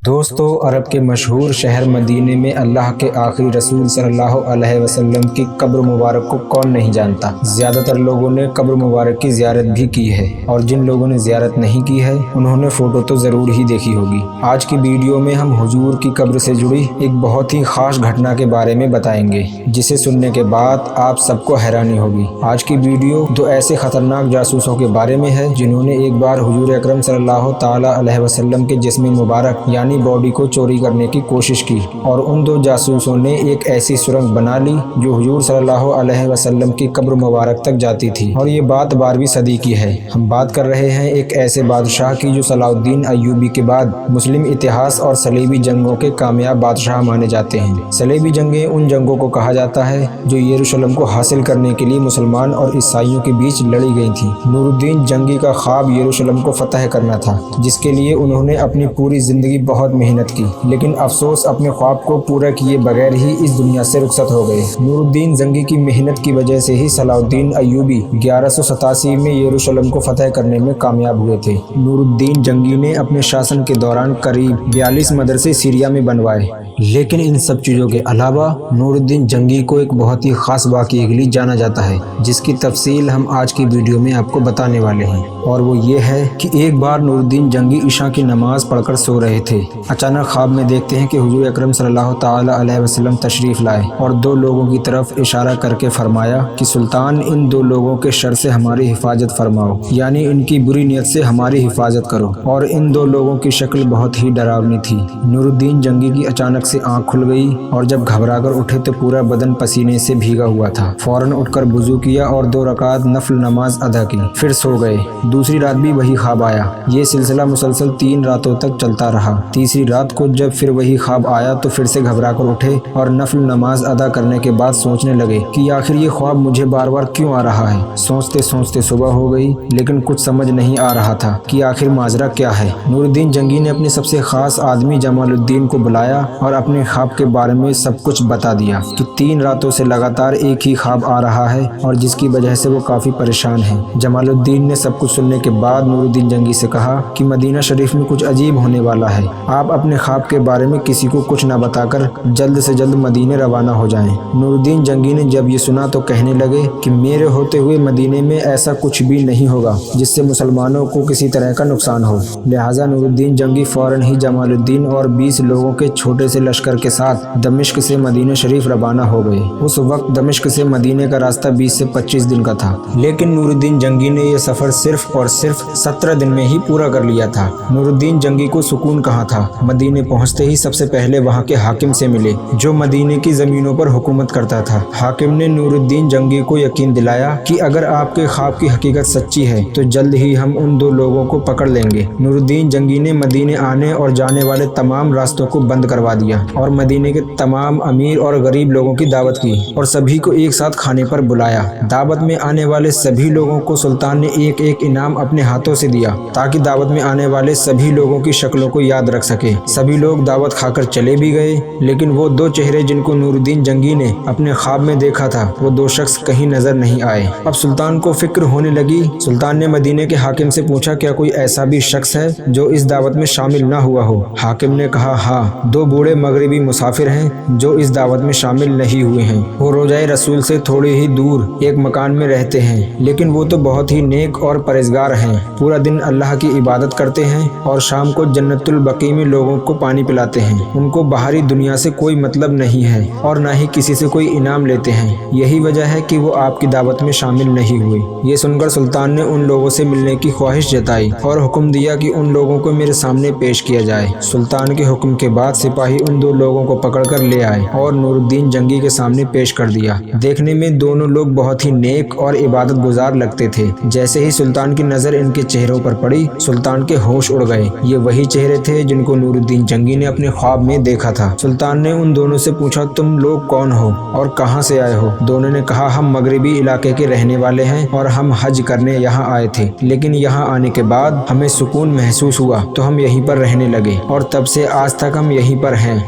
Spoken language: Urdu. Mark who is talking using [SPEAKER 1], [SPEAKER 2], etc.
[SPEAKER 1] دوستو، عرب کے مشہور شہر مدینے میں اللہ کے آخری رسول صلی اللہ علیہ وسلم کی قبر مبارک کو کون نہیں جانتا۔ زیادہ تر لوگوں نے قبر مبارک کی زیارت بھی کی ہے، اور جن لوگوں نے زیارت نہیں کی ہے انہوں نے فوٹو تو ضرور ہی دیکھی ہوگی۔ آج کی ویڈیو میں ہم حضور کی قبر سے جڑی ایک بہت ہی خاص گھٹنا کے بارے میں بتائیں گے، جسے سننے کے بعد آپ سب کو حیرانی ہوگی۔ آج کی ویڈیو دو ایسے خطرناک جاسوسوں کے بارے میں ہے جنہوں نے ایک بار حضور اکرم صلی اللہ تعالی علیہ وسلم کے جسم مبارک یعنی باڈی کو چوری کرنے کی کوشش کی، اور ان دو جاسوسوں نے ایک ایسی سرنگ بنا لی جو حضور صلی اللہ علیہ وسلم کی قبر مبارک تک جاتی تھی، اور یہ بات 12ویں صدی کی ہے۔ ہم بات کر رہے ہیں ایک ایسے بادشاہ کی جو صلاح الدین ایوبی کے بعد مسلم اتحاد اور صلیبی جنگوں کے کامیاب بادشاہ مانے جاتے ہیں۔ صلیبی جنگیں ان جنگوں کو کہا جاتا ہے جو یروشلم کو حاصل کرنے کے لیے مسلمان اور عیسائیوں کے بیچ لڑی گئی تھیں۔ نور الدین جنگی کا خواب یروشلم کو فتح کرنا تھا، جس کے لیے انہوں نے اپنی پوری زندگی بہت محنت کی، لیکن افسوس اپنے خواب کو پورا کیے بغیر ہی اس دنیا سے رخصت ہو گئے۔ نور الدین جنگی کی محنت کی وجہ سے ہی صلاح الدین ایوبی 1187 میں یروشلم کو فتح کرنے میں کامیاب ہوئے تھے۔ نور الدین جنگی نے اپنے شاسن کے دوران قریب 42 مدرسے سیریا میں بنوائے، لیکن ان سب چیزوں کے علاوہ نور الدین جنگی کو ایک بہت ہی خاص واقعے کے لیے جانا جاتا ہے، جس کی تفصیل ہم آج کی ویڈیو میں آپ کو بتانے والے ہیں، اور وہ یہ ہے کہ ایک بار نور الدین جنگی عشاء کی نماز پڑھ کر سو رہے تھے۔ اچانک خواب میں دیکھتے ہیں کہ حضور اکرم صلی اللہ تعالی علیہ وسلم تشریف لائے اور دو لوگوں کی طرف اشارہ کر کے فرمایا کہ سلطان، ان دو لوگوں کے شر سے ہماری حفاظت فرماؤ، یعنی ان کی بری نیت سے ہماری حفاظت کرو۔ اور ان دو لوگوں کی شکل بہت ہی ڈراؤنی تھی۔ نور الدین جنگی کی اچانک سے آنکھ کھل گئی، اور جب گھبرا کر اٹھے تو پورا بدن پسینے سے بھیگا ہوا تھا۔ فوراً اٹھ کر وضو کیا اور 2 رکعت نفل نماز ادا کی، پھر سو گئے۔ دوسری رات بھی وہی خواب آیا۔ یہ سلسلہ مسلسل 3 راتوں تک چلتا رہا۔ تیسری رات کو جب پھر وہی خواب آیا تو پھر سے گھبرا کر اٹھے اور نفل نماز ادا کرنے کے بعد سوچنے لگے کہ آخر یہ خواب مجھے بار بار کیوں آ رہا ہے۔ سوچتے سوچتے صبح ہو گئی، لیکن کچھ سمجھ نہیں آ رہا تھا کہ آخر ماجرا کیا ہے۔ نور الدین جنگی نے اپنے سب سے خاص آدمی جمال الدین کو بلایا اور اپنے خواب کے بارے میں سب کچھ بتا دیا کہ 3 راتوں سے لگاتار ایک ہی خواب آ رہا ہے، اور جس کی وجہ سے وہ کافی پریشان ہیں۔ جمال الدین نے سب کچھ سننے کے بعد نور الدین جنگی سے کہا کہ مدینہ شریف میں کچھ عجیب ہونے والا ہے، آپ اپنے خواب کے بارے میں کسی کو کچھ نہ بتا کر جلد سے جلد مدینے روانہ ہو جائیں۔ نور الدین جنگی نے جب یہ سنا تو کہنے لگے کہ میرے ہوتے ہوئے مدینے میں ایسا کچھ بھی نہیں ہوگا جس سے مسلمانوں کو کسی طرح کا نقصان ہو۔ لہٰذا نور الدین جنگی فوراً ہی جمال الدین اور 20 لوگوں کے چھوٹے سے لشکر کے ساتھ دمشق سے مدینہ شریف روانہ ہو گئے۔ اس وقت دمشق سے مدینے کا راستہ 20 سے 25 دن کا تھا، لیکن نور الدین جنگی نے یہ سفر صرف اور صرف 17 دن میں ہی پورا کر لیا تھا۔ نور الدین جنگی کو سکون کہاں تھا۔ مدینے پہنچتے ہی سب سے پہلے وہاں کے حاکم سے ملے جو مدینے کی زمینوں پر حکومت کرتا تھا۔ حاکم نے نور الدین جنگی کو یقین دلایا کہ اگر آپ کے خواب کی حقیقت سچی ہے تو جلد ہی ہم ان 2 لوگوں کو پکڑ لیں گے۔ نور الدین جنگی نے مدینے آنے اور جانے والے تمام راستوں کو بند کروا دیا، اور مدینے کے تمام امیر اور غریب لوگوں کی دعوت کی اور سبھی کو ایک ساتھ کھانے پر بلایا۔ دعوت میں آنے والے سبھی لوگوں کو سلطان نے ایک ایک انعام اپنے ہاتھوں سے دیا تاکہ دعوت میں آنے والے سبھی لوگوں کی شکلوں کو یاد رکھ سکے۔ سبھی لوگ دعوت کھا کر چلے بھی گئے، لیکن وہ 2 چہرے جن کو نور الدین جنگی نے اپنے خواب میں دیکھا تھا، وہ 2 شخص کہیں نظر نہیں آئے۔ اب سلطان کو فکر ہونے لگی۔ سلطان نے مدینے کے حاکم سے پوچھا کیا کوئی ایسا بھی شخص ہے جو اس دعوت میں شامل نہ ہوا ہو؟ حاکم نے کہا ہاں، 2 بوڑھے مغربی مسافر ہیں جو اس دعوت میں شامل نہیں ہوئے ہیں۔ وہ روضۂ رسول سے تھوڑے ہی دور ایک مکان میں رہتے ہیں، لیکن وہ تو بہت ہی نیک اور پرہیزگار ہیں۔ پورا دن اللہ کی عبادت کرتے ہیں اور شام کو جنت البقیع میں لوگوں کو پانی پلاتے ہیں۔ ان کو باہری دنیا سے کوئی مطلب نہیں ہے اور نہ ہی کسی سے کوئی انعام لیتے ہیں۔ یہی وجہ ہے کہ وہ آپ کی دعوت میں شامل نہیں ہوئے۔ یہ سن کر سلطان نے ان لوگوں سے ملنے کی خواہش جتائی اور حکم دیا کہ ان لوگوں کو میرے سامنے پیش کیا جائے۔ سلطان کے حکم کے بعد سپاہی ان 2 لوگوں کو پکڑ کر لے آئے اور نور الدین جنگی کے سامنے پیش کر دیا۔ دیکھنے میں دونوں لوگ بہت ہی نیک اور عبادت گزار لگتے تھے۔ جیسے ہی سلطان کی نظر ان کے چہروں پر پڑی، سلطان کے ہوش اڑ گئے۔ یہ وہی چہرے تھے جن کو نور الدین جنگی نے اپنے خواب میں دیکھا تھا۔ سلطان نے ان دونوں سے پوچھا تم لوگ کون ہو اور کہاں سے آئے ہو؟ دونوں نے کہا ہم مغربی علاقے کے رہنے والے ہیں اور ہم حج کرنے یہاں آئے تھے، لیکن یہاں آنے کے بعد ہمیں سکون محسوس ہوا تو ہم یہیں پر رہنے لگے، اور تب سے آج تک ہم یہیں پر ہیں۔